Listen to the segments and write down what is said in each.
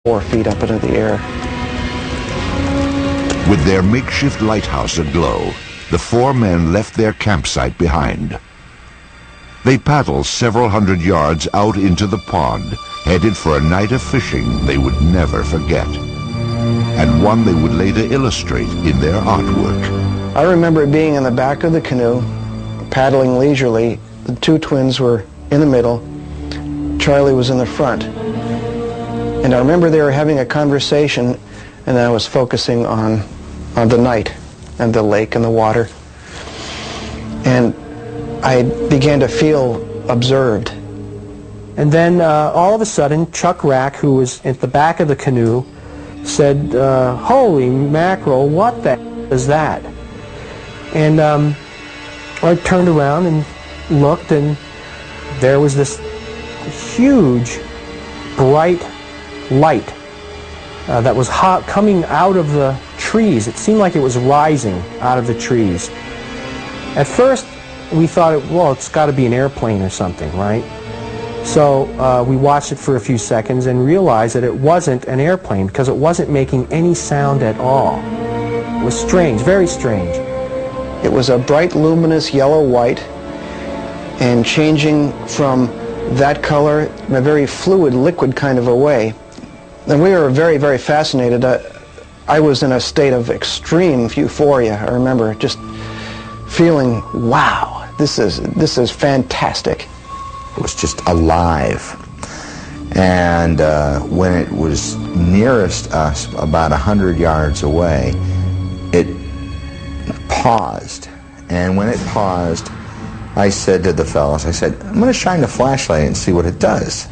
4 feet up into the air. With their makeshift lighthouse aglow, the 4 men left their campsite behind. They paddled several hundred yards out into the pond, headed for a night of fishing they would never forget, and one they would later illustrate in their artwork. I remember being in the back of the canoe, paddling leisurely. The 2 twins were in the middle. Charlie was in the front. And I remember they were having a conversation, and I was focusing on the night and the lake and the water. And I began to feel observed. And then all of a sudden, Chuck Rack, who was at the back of the canoe, said, "Holy mackerel, what the is that?" And I turned around and looked, and there was this huge, bright light that was coming out of the trees. It seemed like it was rising out of the trees. At first, we thought, well, it's got to be an airplane or something, right? So we watched it for a few seconds and realized that it wasn't an airplane because it wasn't making any sound at all. It was strange, very strange. It was a bright, luminous yellow-white, and changing from that color in a very fluid, liquid kind of a way. And we were very, very fascinated. I was in a state of extreme euphoria. I remember just feeling, wow, this is fantastic. It was just alive. And when it was nearest us, about 100 yards away, it paused. And when it paused, I said to the fellows, I said, I'm going to shine the flashlight and see what it does.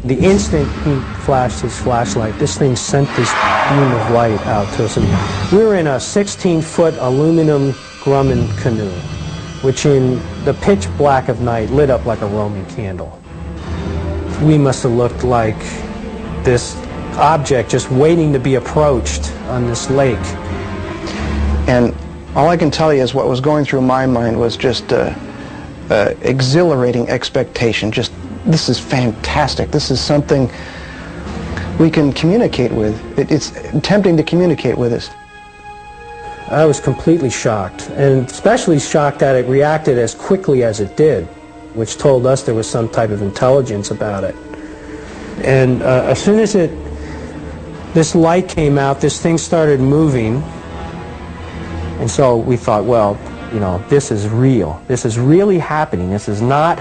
The instant he flashed his flashlight, this thing sent this beam of light out to us. And we were in a 16-foot aluminum Grumman canoe, which in the pitch black of night lit up like a Roman candle. We must have looked like this object just waiting to be approached on this lake. And all I can tell you is what was going through my mind was just exhilarating expectation. Just, this is fantastic. This is something we can communicate with. It's tempting to communicate with us. I was completely shocked, and especially shocked that it reacted as quickly as it did, which told us there was some type of intelligence about it. And as soon as this light came out, this thing started moving, and so we thought, well, you know, this is real. This is really happening. This is not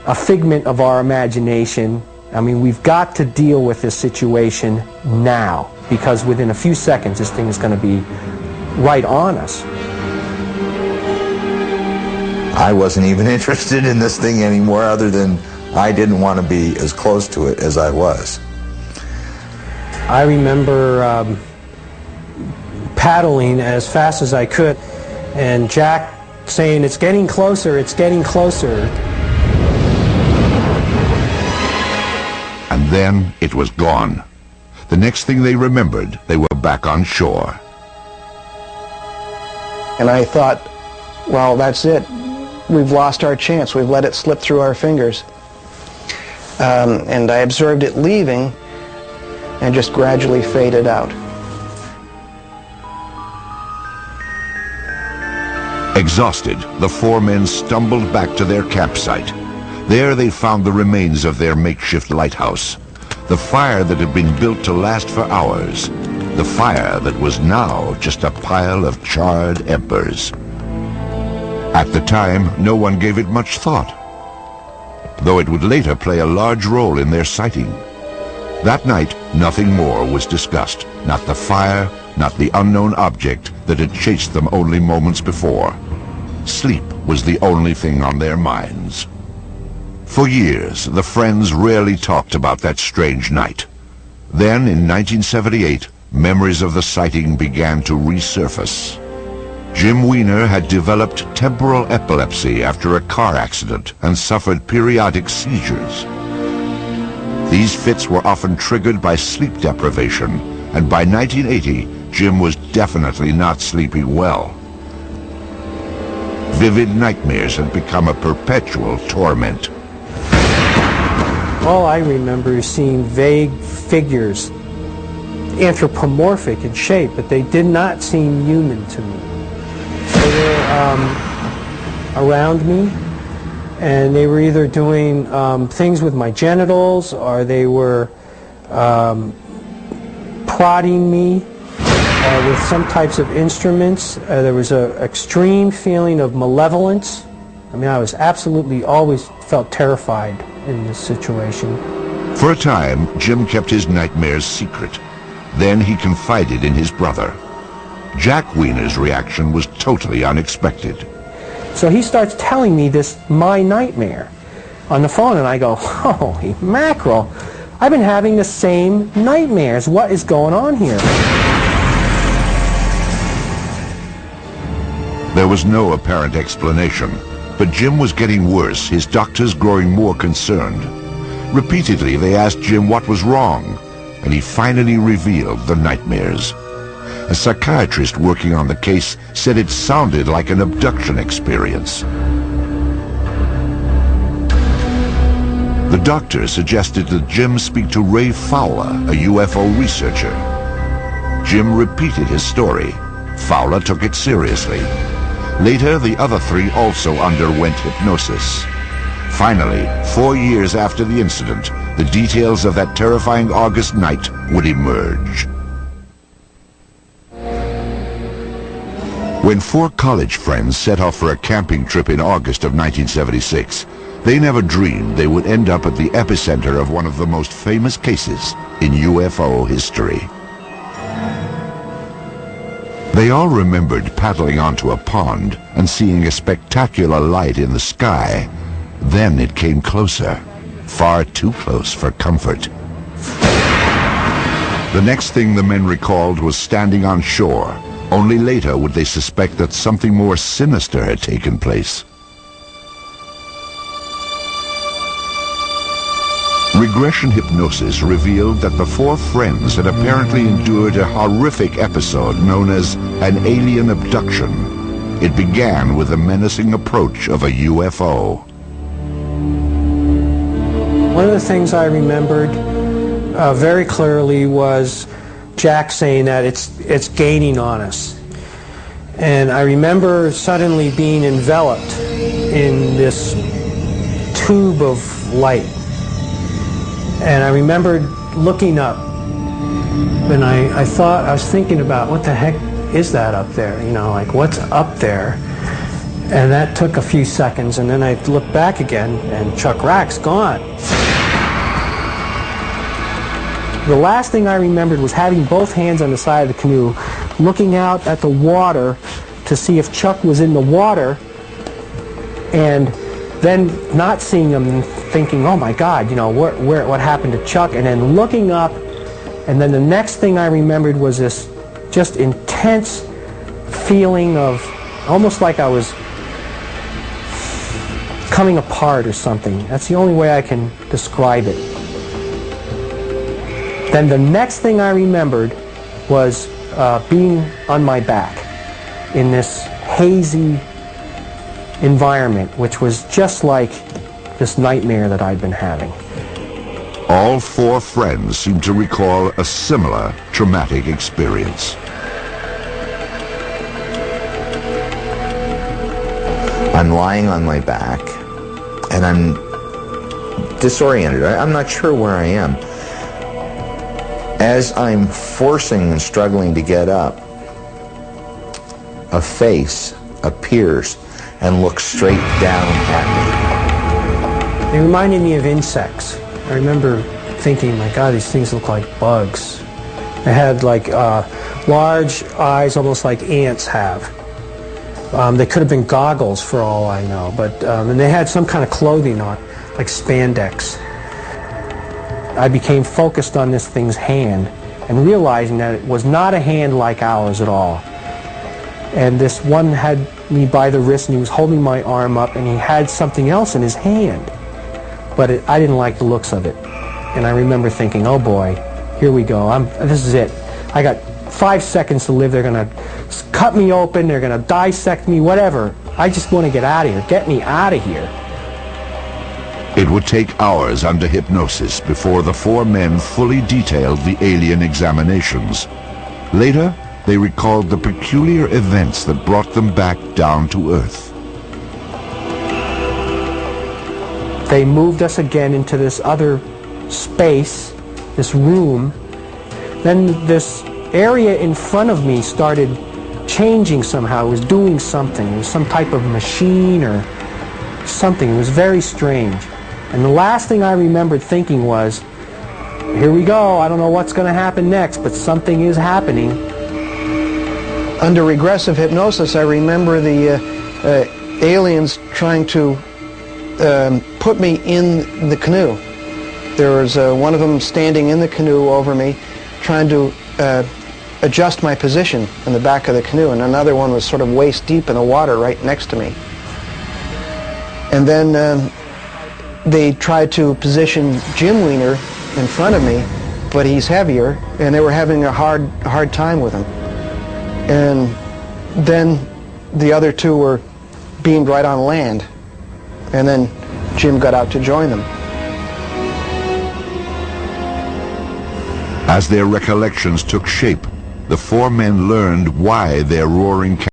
a figment of our imagination. I mean, we've got to deal with this situation now, because within a few seconds, this thing is going to be right on us. I wasn't even interested in this thing anymore, other than I didn't want to be as close to it as I was. I remember paddling as fast as I could, and Jack saying, "It's getting closer, it's getting closer." And then it was gone. The next thing they remembered, they were back on shore. And I thought, well, that's it. We've lost our chance. We've let it slip through our fingers. And I observed it leaving and just gradually faded out. Exhausted, the 4 men stumbled back to their campsite. There they found the remains of their makeshift lighthouse, the fire that had been built to last for hours, the fire that was now just a pile of charred embers. At the time, no one gave it much thought, though it would later play a large role in their sighting. That night, nothing more was discussed, not the fire, not the unknown object that had chased them only moments before. Sleep was the only thing on their minds. For years, the friends rarely talked about that strange night. Then, in 1978, memories of the sighting began to resurface. Jim Weiner had developed temporal epilepsy after a car accident and suffered periodic seizures. These fits were often triggered by sleep deprivation, and by 1980, Jim was definitely not sleeping well. Vivid nightmares had become a perpetual torment. All I remember is seeing vague figures, anthropomorphic in shape, but they did not seem human to me. They were around me, and they were either doing things with my genitals, or they were prodding me with some types of instruments. There was an extreme feeling of malevolence. I mean, I was absolutely always felt terrified in this situation. For a time, Jim kept his nightmares secret. Then he confided in his brother. Jack Wiener's reaction was totally unexpected. So he starts telling me this, my nightmare, on the phone, and I go, holy mackerel, I've been having the same nightmares. What is going on here? There was no apparent explanation, but Jim was getting worse, his doctors growing more concerned. Repeatedly, they asked Jim what was wrong, and he finally revealed the nightmares. A psychiatrist working on the case said it sounded like an abduction experience. The doctor suggested that Jim speak to Ray Fowler, a UFO researcher. Jim repeated his story. Fowler took it seriously. Later, the other three also underwent hypnosis. Finally, 4 years after the incident, the details of that terrifying August night would emerge. When 4 college friends set off for a camping trip in August of 1976, they never dreamed they would end up at the epicenter of one of the most famous cases in UFO history. They all remembered paddling onto a pond and seeing a spectacular light in the sky. Then it came closer, far too close for comfort. The next thing the men recalled was standing on shore. Only later would they suspect that something more sinister had taken place. Regression hypnosis revealed that the 4 friends had apparently endured a horrific episode known as an alien abduction. It began with the menacing approach of a UFO. One of the things I remembered very clearly was Jack saying that it's gaining on us. And I remember suddenly being enveloped in this tube of light. And I remembered looking up, and I was thinking about, what the heck is that up there? You know, like, what's up there? And that took a few seconds, and then I looked back again, and Chuck Rack's gone. The last thing I remembered was having both hands on the side of the canoe, looking out at the water to see if Chuck was in the water, and then not seeing him and thinking, oh my God, you know, what happened to Chuck? And then looking up, and then the next thing I remembered was this just intense feeling of almost like I was coming apart or something. That's the only way I can describe it. Then the next thing I remembered was being on my back in this hazy environment, which was just like this nightmare that I'd been having. All 4 friends seemed to recall a similar traumatic experience. I'm lying on my back, and I'm disoriented. I'm not sure where I am. As I'm forcing and struggling to get up, a face appears and looks straight down at me. They reminded me of insects. I remember thinking, my God, these things look like bugs. They had like large eyes, almost like ants have. They could have been goggles for all I know, but and they had some kind of clothing on, like spandex. I became focused on this thing's hand and realizing that it was not a hand like ours at all. And this one had me by the wrist, and he was holding my arm up, and he had something else in his hand. But I didn't like the looks of it. And I remember thinking, oh boy, here we go. This is it. I got 5 seconds to live. They're going to cut me open. They're going to dissect me, whatever. I just want to get out of here. Get me out of here. It would take hours under hypnosis before the four men fully detailed the alien examinations. Later, they recalled the peculiar events that brought them back down to Earth. They moved us again into this other space, this room. Then this area in front of me started changing somehow. It was doing something. It was some type of machine or something. It was very strange. And the last thing I remembered thinking was, here we go, I don't know what's going to happen next, but something is happening. Under regressive hypnosis, I remember the aliens trying to put me in the canoe. There was one of them standing in the canoe over me, trying to adjust my position in the back of the canoe, and another one was sort of waist deep in the water right next to me. And then they tried to position Jim Wiener in front of me, but he's heavier, and they were having a hard time with him. And then the other two were beamed right on land, and then Jim got out to join them. As their recollections took shape, the four men learned why their roaring